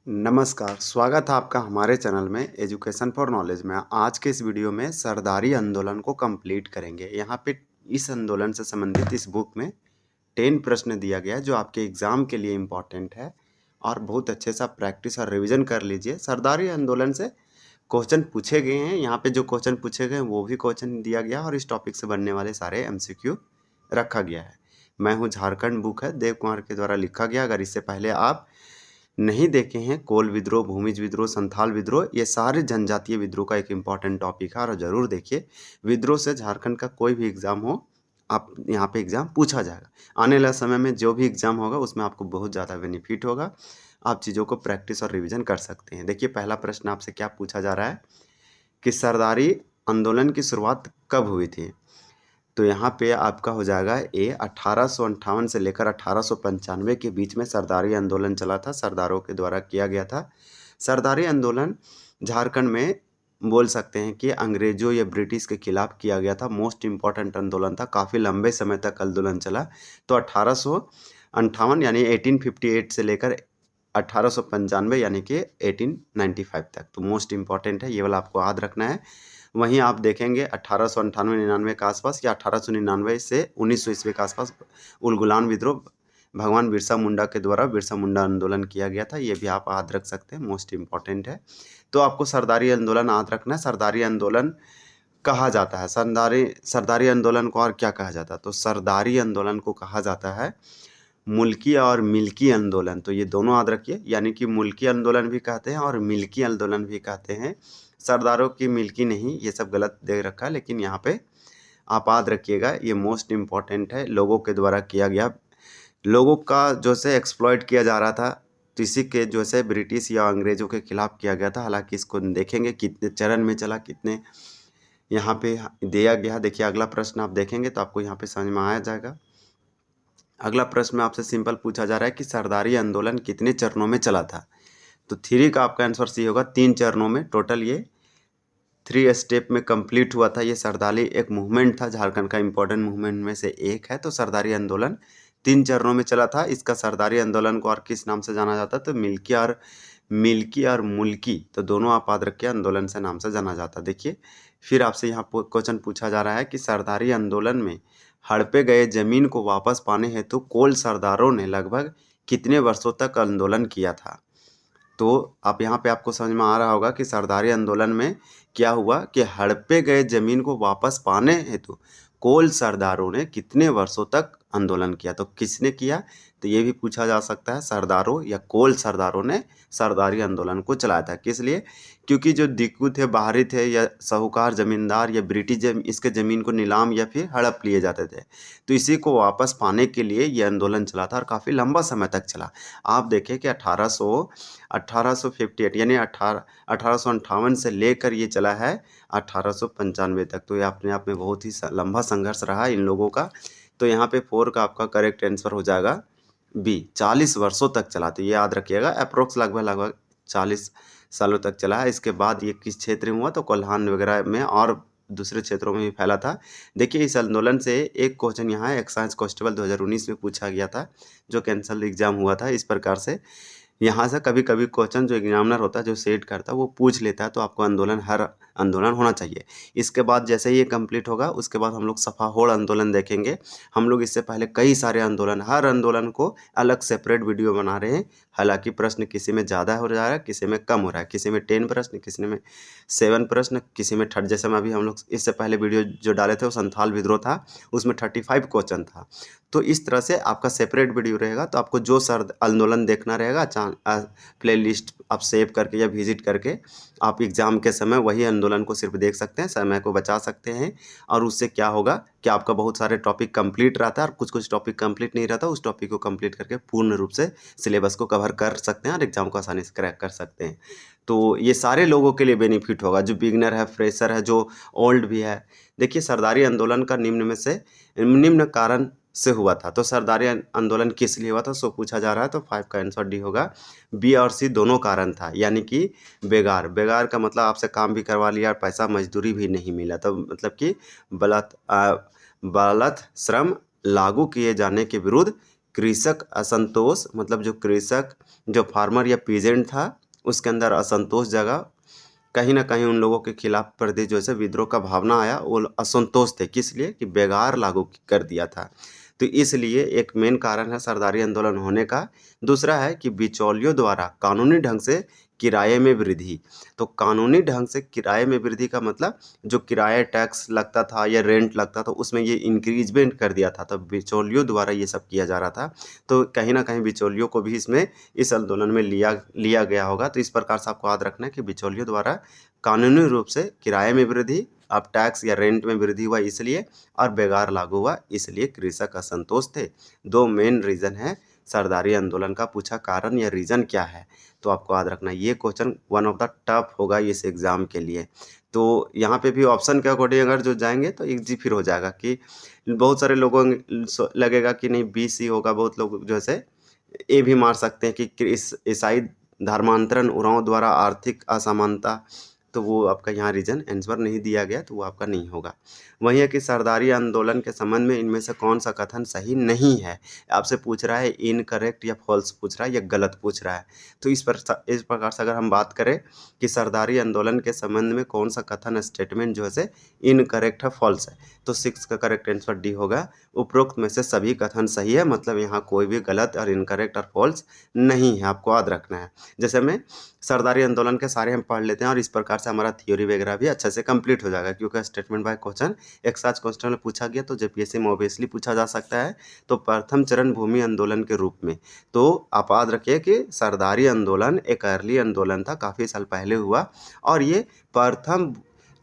नमस्कार, स्वागत है आपका हमारे चैनल में एजुकेशन फॉर नॉलेज में। आज के इस वीडियो में सरदारी आंदोलन को कंप्लीट करेंगे। यहाँ पे इस आंदोलन से संबंधित इस बुक में 10 प्रश्न दिया गया है जो आपके एग्ज़ाम के लिए इम्पॉर्टेंट है और बहुत अच्छे से आप प्रैक्टिस और रिवीजन कर लीजिए। सरदारी आंदोलन से क्वेश्चन पूछे गए हैं, यहाँ पे जो क्वेश्चन पूछे गए हैं वो भी क्वेश्चन दिया गया और इस टॉपिक से बनने वाले सारे MCQ रखा गया है। मैं हूँ झारखंड बुक है, देव कुमार के द्वारा लिखा गया। अगर इससे पहले आप नहीं देखे हैं, कोल विद्रोह, भूमिज विद्रोह, संथाल विद्रोह, ये सारे जनजातीय विद्रोह का एक इम्पॉर्टेंट टॉपिक है और ज़रूर देखिए। विद्रोह से झारखंड का कोई भी एग्ज़ाम हो, आप यहाँ पे एग्ज़ाम पूछा जाएगा। आने वाले समय में जो भी एग्ज़ाम होगा उसमें आपको बहुत ज़्यादा बेनिफिट होगा। आप चीज़ों को प्रैक्टिस और रिविज़न कर सकते हैं। देखिए पहला प्रश्न आपसे क्या पूछा जा रहा है कि सरदारी आंदोलन की शुरुआत कब हुई थी? तो यहाँ पे आपका हो जाएगा ए 1858 से लेकर 1895 के बीच में सरदारी आंदोलन चला था, सरदारों के द्वारा किया गया था। सरदारी आंदोलन झारखंड में बोल सकते हैं कि अंग्रेजों या ब्रिटिश के खिलाफ किया गया था। मोस्ट इम्पॉर्टेंट आंदोलन था, काफ़ी लंबे समय तक आंदोलन चला। तो 1858 यानी 1858 से लेकर 1895 यानी कि 1895 तक, तो मोस्ट इम्पॉर्टेंट है, ये वाला आपको याद रखना है। वहीं आप देखेंगे 1898-99 के आसपास या 1899 से 1900 ईस्वी के आसपास उलगुलान विद्रोह भगवान बिरसा मुंडा के द्वारा बिरसा मुंडा आंदोलन किया गया था। ये भी आप याद रख सकते हैं, मोस्ट इम्पॉर्टेंट है। तो आपको सरदारी आंदोलन याद रखना है। सरदारी आंदोलन कहा जाता है, सरदारी सरदारी आंदोलन को और क्या कहा जाता है? तो सरदारी आंदोलन को कहा जाता है मुल्की और मिल्की आंदोलन। तो ये दोनों याद रखिए, यानी कि मुल्की आंदोलन भी कहते हैं और मिल्की आंदोलन भी कहते हैं। सरदारों की मिल्की नहीं, ये सब गलत दे रखा है, लेकिन यहाँ पे आप याद रखिएगा, ये मोस्ट इम्पॉर्टेंट है। लोगों के द्वारा किया गया, लोगों का जो से एक्सप्लॉइट किया जा रहा था, तो इसी के जो से ब्रिटिश या अंग्रेजों के खिलाफ किया गया था। हालांकि इसको देखेंगे कितने चरण में चला, कितने यहाँ पे दिया गया। देखिए अगला प्रश्न आप देखेंगे तो आपको यहाँ पे समझ में आ जाएगा। अगला प्रश्न में आपसे सिंपल पूछा जा रहा है कि सरदारी आंदोलन कितने चरणों में चला था? तो 3 का आपका आंसर सी होगा, 3 चरणों में। टोटल ये 3 स्टेप में कंप्लीट हुआ था। ये सरदारी एक मूवमेंट था, झारखंड का इम्पोर्टेंट मूवमेंट में से एक है। तो सरदारी आंदोलन 3 चरणों में चला था। इसका सरदारी आंदोलन को और किस नाम से जाना जाता है? तो मिल्की और मुल्की, तो दोनों आप याद रखिए, आंदोलन से नाम से जाना जाता। देखिए फिर आपसे यहाँ क्वेश्चन पूछा जा रहा है कि सरदारी आंदोलन में हड़पे गए जमीन को वापस पाने हेतु कोल सरदारों ने लगभग कितने वर्षों तक आंदोलन किया था? तो आप यहाँ पे आपको समझ में आ रहा होगा कि सरदारी आंदोलन में क्या हुआ कि हड़पे गए जमीन को वापस पाने हेतु कोल सरदारों ने कितने वर्षों तक आंदोलन किया। तो किसने किया? तो ये भी पूछा जा सकता है, सरदारों या कोल सरदारों ने सरदारी आंदोलन को चलाया था। किस लिए? क्योंकि जो दिक्कू थे, बाहरी थे या साहूकार जमींदार या ब्रिटिश इसके ज़मीन को नीलाम या फिर हड़प लिए जाते थे, तो इसी को वापस पाने के लिए ये आंदोलन चला था और काफ़ी लंबा समय तक चला। आप देखें कि 1858 यानी 1858 से लेकर ये चला है 1895 तक। तो ये अपने आप में बहुत ही लंबा संघर्ष रहा इन लोगों का। तो यहाँ पे 4 का आपका करेक्ट आंसर हो जाएगा बी, 40 वर्षों तक चला। तो ये याद रखिएगा, अप्रोक्स लगभग 40 सालों तक चला है। इसके बाद ये किस क्षेत्र में हुआ? तो कोल्हान वगैरह में और दूसरे क्षेत्रों में भी फैला था। देखिए इस आंदोलन से एक क्वेश्चन यहाँ एक्साइज कांस्टेबल 2019 में पूछा गया था, जो कैंसल एग्जाम हुआ था। इस प्रकार से यहाँ से कभी कभी क्वेश्चन जो एग्जामिनर होता है, जो सेट करता है, वो पूछ लेता है। तो आपको हर आंदोलन होना चाहिए। इसके बाद जैसे ही ये कंप्लीट होगा उसके बाद हम लोग सफाहोड़ आंदोलन देखेंगे। हम लोग इससे पहले कई सारे आंदोलन, हर आंदोलन को अलग सेपरेट वीडियो बना रहे हैं। हालांकि प्रश्न किसी में ज़्यादा हो जा रहा है, किसी में कम हो रहा है, किसी में 10 प्रश्न, किसी में 7 प्रश्न, किसी में 30। जैसे में अभी हम लोग इससे पहले वीडियो जो डाले थे वो संथाल विद्रोह था, उसमें 35 क्वेश्चन था। तो इस तरह से आपका सेपरेट वीडियो रहेगा। तो आपको जो सर आंदोलन देखना रहेगा, प्लेलिस्ट आप सेव करके या विजिट करके आप एग्ज़ाम के समय वही आंदोलन को सिर्फ देख सकते हैं, समय को बचा सकते हैं। और उससे क्या होगा कि आपका बहुत सारे टॉपिक कंप्लीट रहता है और कुछ कुछ टॉपिक कंप्लीट नहीं रहता। उस टॉपिक को कंप्लीट करके पूर्ण रूप से सिलेबस को कवर कर सकते हैं और एग्ज़ाम को आसानी से क्रैक कर सकते हैं। तो ये सारे लोगों के लिए बेनिफिट होगा, जो बिगनर है, फ्रेशर है, जो ओल्ड भी है। देखिए सरदारी आंदोलन का निम्न में से निम्न कारण से हुआ था। तो सरदारी आंदोलन किस लिए हुआ था सो पूछा जा रहा है। तो 5 का आंसर डी होगा। बी और सी दोनों कारण था, यानी कि बेगार का मतलब आपसे काम भी करवा लिया और पैसा मजदूरी भी नहीं मिला। तो मतलब कि बालत श्रम लागू किए जाने के विरुद्ध कृषक असंतोष, मतलब जो कृषक, जो फार्मर या पीजेंट था, उसके अंदर असंतोष जगा, कहीं ना कहीं उन लोगों के खिलाफ प्रति जो है विद्रोह का भावना आया। वो असंतोष थे, किस लिए कि बेगार लागू कर दिया था। तो इसलिए एक मेन कारण है सरदारी आंदोलन होने का। दूसरा है कि बिचौलियों द्वारा कानूनी ढंग से किराए में वृद्धि। तो कानूनी ढंग से किराए में वृद्धि का मतलब जो किराया टैक्स लगता था या रेंट लगता था उसमें ये इंक्रीजमेंट कर दिया था। तो बिचौलियों द्वारा ये सब किया जा रहा था। तो कहीं ना कहीं बिचौलियों को भी इसमें इस आंदोलन में लिया लिया गया होगा। तो इस प्रकार से आपको याद रखना है कि बिचौलियों द्वारा कानूनी रूप से किराए में वृद्धि, अब टैक्स या रेंट में वृद्धि हुआ इसलिए, और बेगार लागू हुआ इसलिए कृषक असंतोष थे। दो मेन रीज़न है सरदारी आंदोलन का। पूछा कारण या रीज़न क्या है, तो आपको याद रखना ये question one of the tough होगा इस एग्ज़ाम के लिए। तो यहाँ पे भी ऑप्शन के अकॉर्डिंग अगर जो जाएंगे तो इजी फिर हो जाएगा कि बहुत सारे लोगों लगेगा कि नहीं बी सी होगा। बहुत लोग जो है ए भी मार सकते हैं कि ईसाई धर्मांतरण उरांव द्वारा आर्थिक असमानता, तो वो आपका यहाँ रीजन आंसर नहीं दिया गया, तो वो आपका नहीं होगा। वही है कि सरदारी आंदोलन के संबंध में इनमें से कौन सा कथन सही नहीं है। आपसे पूछ रहा है इनकरेक्ट या फॉल्स पूछ रहा है या गलत पूछ रहा है। तो इस प्रकार से अगर हम बात करें कि सरदारी आंदोलन के संबंध में कौन सा कथन स्टेटमेंट जो है इनकरेक्ट है, फॉल्स है, तो 6 का करेक्ट आंसर डी होगा। उपरोक्त में से सभी कथन सही है, मतलब यहाँ कोई भी गलत और इनकरेक्ट और फॉल्स नहीं है, आपको याद रखना है। जैसे में सरदारी आंदोलन के सारे हम पढ़ लेते हैं और इस प्रकार से हमारा थ्योरी वगैरह भी अच्छे से कंप्लीट हो जाएगा, क्योंकि स्टेटमेंट बाय क्वेश्चन एक साथ क्वेश्चन में पूछा गया तो जेपीएससी में ऑब्वियसली पूछा जा सकता है। तो प्रथम चरण भूमि आंदोलन के रूप में, तो आप याद रखिए कि सरदारी आंदोलन एक अर्ली आंदोलन था, काफ़ी साल पहले हुआ, और ये प्रथम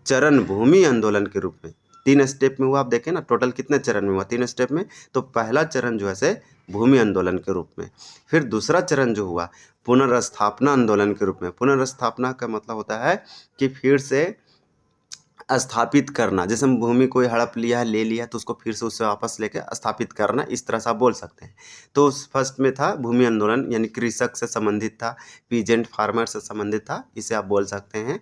चरण भूमि आंदोलन के रूप में 3 स्टेप में हुआ। आप देखें ना टोटल कितने चरण में हुआ, 3 स्टेप में। तो पहला चरण जो है से भूमि आंदोलन के रूप में, फिर दूसरा चरण जो हुआ पुनर्स्थापना आंदोलन के रूप में। पुनर्स्थापना का मतलब होता है कि फिर से स्थापित करना, जैसे हम भूमि कोई हड़प लिया है, ले लिया तो उसको फिर से उससे वापस लेके स्थापित करना, इस तरह से आप बोल सकते हैं। तो फर्स्ट में था भूमि आंदोलन, यानी कृषक से संबंधित था, पीजेंट फार्मर से संबंधित था, इसे आप बोल सकते हैं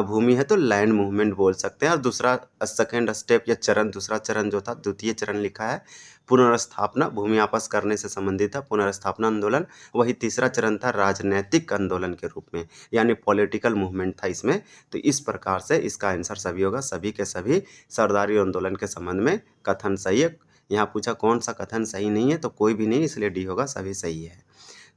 भूमि है तो लैंड मूवमेंट बोल सकते हैं। और दूसरा सेकेंड स्टेप या चरण, दूसरा चरण जो था, द्वितीय चरण लिखा है पुनर्स्थापना, भूमि वापस करने से संबंधित था पुनर्स्थापना आंदोलन। वही तीसरा चरण था राजनैतिक आंदोलन के रूप में, यानी पॉलिटिकल मूवमेंट था इसमें। तो इस प्रकार से इसका आंसर सभी होगा, सभी के सभी सरदारी आंदोलन के संबंध में कथन सही है। यहाँ पूछा कौन सा कथन सही नहीं है, तो कोई भी नहीं, इसलिए डी होगा, सभी सही है।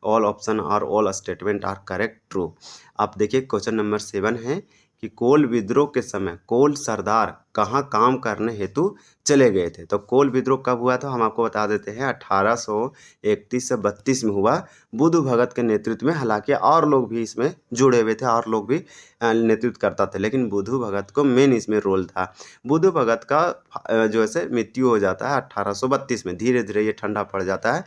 All option are all statement are correct true. आप देखिए क्वेश्चन नंबर 7 है कि कोल विद्रोह के समय कोल सरदार कहाँ काम करने हेतु चले गए थे। तो कोल विद्रोह कब हुआ था हम आपको बता देते हैं, 1831 से 32 में हुआ, बुधु भगत के नेतृत्व में। हालांकि और लोग भी इसमें जुड़े हुए थे, और लोग भी नेतृत्व करता थे, लेकिन बुधु भगत को मेन इसमें रोल था। बुधु भगत का जो है मृत्यु हो जाता है 1832 में। धीरे धीरे ये ठंडा पड़ जाता है।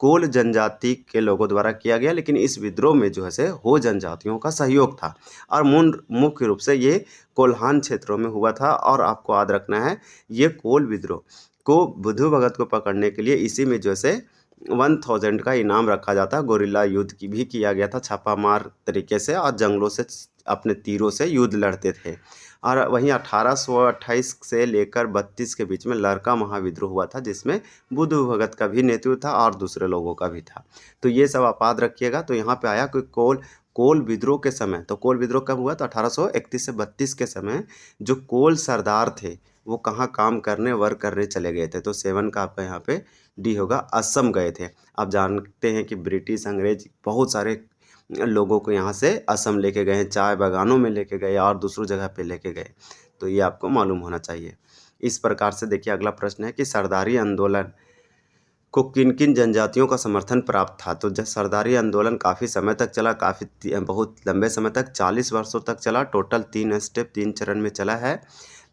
कोल जनजाति के लोगों द्वारा किया गया, लेकिन इस विद्रोह में जो है हो जनजातियों का सहयोग था, और मुख्य रूप से ये कोल्हान क्षेत्रों में हुआ था। और आपको याद रखना है ये कोल विद्रोह को बुधु भगत को पकड़ने के लिए इसी में जो है 1000 का इनाम रखा जाता। गोरिल्ला युद्ध की भी किया गया था छापामार तरीके से, और जंगलों से अपने तीरों से युद्ध लड़ते थे। और वहीं 1828 से लेकर 32 के बीच में लड़का महाविद्रोह हुआ था, जिसमें बुधु भगत का भी नेतृत्व था और दूसरे लोगों का भी था। तो ये सब आप याद रखिएगा। तो यहाँ पे आया कि कोल विद्रोह के समय, तो कोल विद्रोह कब हुआ, तो 1831 से 32 के समय जो कोल सरदार थे वो कहाँ काम करने, वर्क करने चले गए थे। तो 7 का आपका यहाँ पे डी होगा, असम गए थे। आप जानते हैं कि ब्रिटिश अंग्रेज बहुत सारे लोगों को यहाँ से असम लेके गए हैं, चाय बागानों में लेके गए और दूसरों जगह पे लेके गए। तो ये आपको मालूम होना चाहिए। इस प्रकार से देखिए अगला प्रश्न है कि सरदारी आंदोलन को किन किन जनजातियों का समर्थन प्राप्त था। तो जब सरदारी आंदोलन काफ़ी समय तक चला, बहुत लंबे समय तक, 40 वर्षों तक चला, टोटल 3 स्टेप 3 चरण में चला है।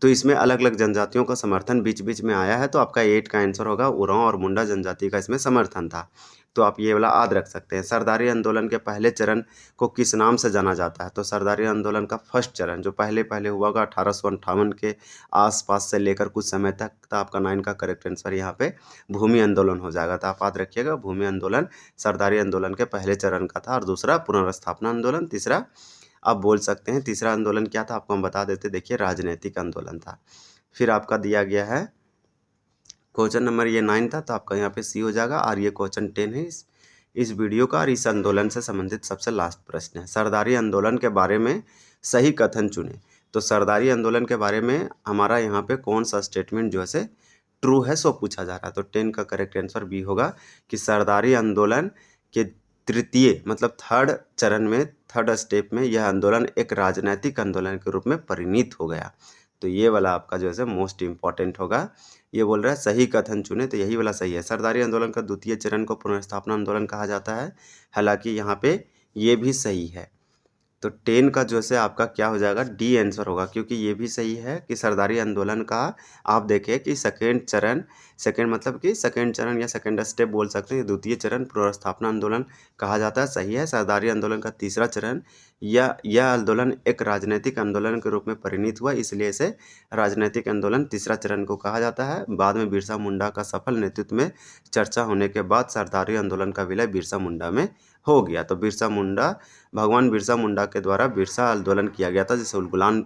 तो इसमें अलग अलग जनजातियों का समर्थन बीच बीच में आया है। तो आपका 8 का आंसर होगा, उरांव और मुंडा जनजाति का इसमें समर्थन था। तो आप ये वाला याद रख सकते हैं। सरदारी आंदोलन के पहले चरण को किस नाम से जाना जाता है। तो सरदारी आंदोलन का फर्स्ट चरण जो पहले हुआ होगा 1858 के आसपास से लेकर कुछ समय तक था, आपका 9 का करेक्ट आंसर यहाँ पे भूमि आंदोलन हो जाएगा। तो आप याद रखिएगा भूमि आंदोलन सरदारी आंदोलन के पहले चरण का था, और दूसरा पुनर्स्थापना आंदोलन, तीसरा आप बोल सकते हैं तीसरा आंदोलन क्या था आपको हम बता देते, देखिए राजनीतिक आंदोलन था। फिर आपका दिया गया है क्वेश्चन नंबर ये 9 था, तो आपका यहाँ पे सी हो जाएगा। और ये क्वेश्चन 10 है इस वीडियो का, और इस आंदोलन से संबंधित सबसे लास्ट प्रश्न है। सरदारी आंदोलन के बारे में सही कथन चुने। तो सरदारी आंदोलन के बारे में हमारा यहाँ पे कौन सा स्टेटमेंट जो है ट्रू है सो पूछा जा रहा है। तो 10 का करेक्ट आंसर बी होगा कि सरदारी आंदोलन के तृतीय मतलब थर्ड चरण में, थर्ड स्टेप में यह आंदोलन एक राजनीतिक आंदोलन के रूप में परिणत हो गया। तो ये वाला आपका जो है मोस्ट इम्पॉर्टेंट होगा। ये बोल रहा है सही कथन चुने, तो यही वाला सही है। सरदारी आंदोलन का द्वितीय चरण को पुनर्स्थापना आंदोलन कहा जाता है, हालांकि यहाँ पे ये भी सही है। तो 10 का जो है आपका क्या हो जाएगा, डी आंसर होगा, क्योंकि ये भी सही है कि सरदारी आंदोलन का आप देखिए कि सेकेंड चरण, सेकेंड मतलब कि सेकेंड चरण या सेकेंड स्टेप बोल सकते हैं, द्वितीय चरण पुनर्स्थापना आंदोलन कहा जाता है, सही है। सरदारी आंदोलन का तीसरा चरण यह आंदोलन एक राजनीतिक आंदोलन के रूप में परिणत हुआ, इसलिए इसे राजनीतिक आंदोलन तीसरा चरण को कहा जाता है। बाद में बिरसा मुंडा का सफल नेतृत्व में चर्चा होने के बाद सरदारी आंदोलन का विलय बिरसा मुंडा में हो गया। तो बिरसा मुंडा, भगवान बिरसा मुंडा के द्वारा बिरसा आंदोलन किया गया था, जिसे उलगुलान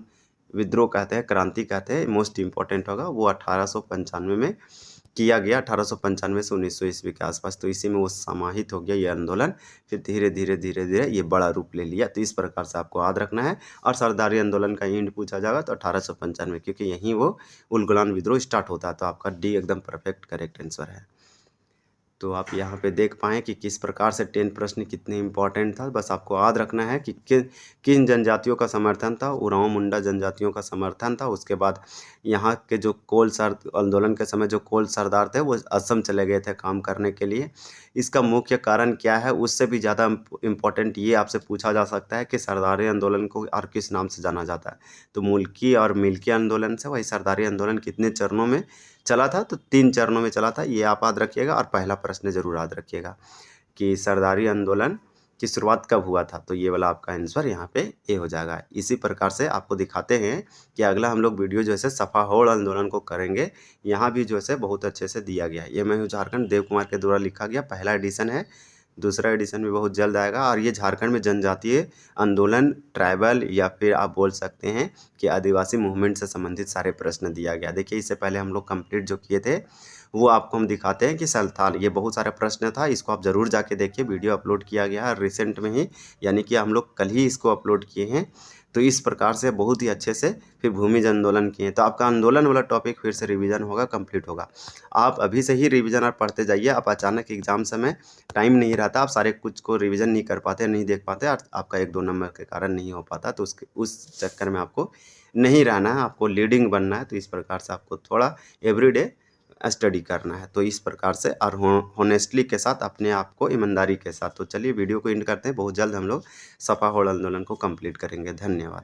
विद्रोह कहते हैं, क्रांति कहते हैं, मोस्ट इंपॉर्टेंट होगा। वो 1895 में किया गया, 1895 से 1900 ईस्वी के आसपास। तो इसी में वो समाहित हो गया ये आंदोलन, फिर धीरे धीरे ये बड़ा रूप ले लिया। तो इस प्रकार से आपको याद रखना है। और सरदारी आंदोलन का एंड पूछा जाएगा तो 1895, क्योंकि यहीं वो उलगुलान विद्रोह स्टार्ट होता है। तो आपका डी एकदम परफेक्ट करेक्ट आंसर है। तो आप यहाँ पे देख पाएँ कि किस प्रकार से 10 प्रश्न कितने इंपॉर्टेंट था। बस आपको याद रखना है कि किन जनजातियों का समर्थन था। उरांव मुंडा जनजातियों का समर्थन था। उसके बाद यहाँ के जो कोल सर आंदोलन के समय जो कोल सरदार थे वो असम चले गए थे काम करने के लिए। इसका मुख्य कारण क्या है, उससे भी ज़्यादा इम्पोर्टेंट ये आपसे पूछा जा सकता है कि सरदारी आंदोलन को और किस नाम से जाना जाता है। तो मुल्की और मिल्की आंदोलन से वही सरदारी आंदोलन कितने चरणों में चला था, तो 3 चरणों में चला था। ये आप याद रखिएगा। और पहला प्रश्न जरूर याद रखिएगा कि सरदारी आंदोलन की शुरुआत कब हुआ था। तो ये वाला आपका आंसर यहाँ पे ए हो जाएगा। इसी प्रकार से आपको दिखाते हैं कि अगला हम लोग वीडियो जो है सफा होड़ आंदोलन को करेंगे। यहाँ भी जो है बहुत अच्छे से दिया गया है। ये मैं हूँ झारखंड, देव कुमार के द्वारा लिखा गया पहला एडिशन है। दूसरा एडिशन भी बहुत जल्द आएगा। और ये झारखंड में जनजातीय आंदोलन, ट्राइबल या फिर आप बोल सकते हैं कि आदिवासी मूवमेंट से संबंधित सारे प्रश्न दिया गया। देखिए इससे पहले हम लोग कंप्लीट जो किए थे वो आपको हम दिखाते हैं कि संथाल, ये बहुत सारे प्रश्न था। इसको आप ज़रूर जाके देखिए, वीडियो अपलोड किया गया है रिसेंट में ही, यानी कि हम लोग कल ही इसको अपलोड किए हैं। तो इस प्रकार से बहुत ही अच्छे से फिर भूमिज आंदोलन किए। तो आपका आंदोलन वाला टॉपिक फिर से रिवीजन होगा, कंप्लीट होगा। आप अभी से ही रिवीजन और पढ़ते जाइए। आप अचानक एग्जाम समय टाइम नहीं रहता, आप सारे कुछ को रिवीजन नहीं कर पाते, नहीं देख पाते, और आपका 1-2 नंबर के कारण नहीं हो पाता। तो उस चक्कर में आपको नहीं रहना है, आपको लीडिंग बनना है। तो इस प्रकार से आपको थोड़ा एवरीडे स्टडी करना है। तो इस प्रकार से और होनेस्टली के साथ, अपने आप को ईमानदारी के साथ। तो चलिए वीडियो को एंड करते हैं। बहुत जल्द हम लोग सफा होड़ आंदोलन को कंप्लीट करेंगे। धन्यवाद।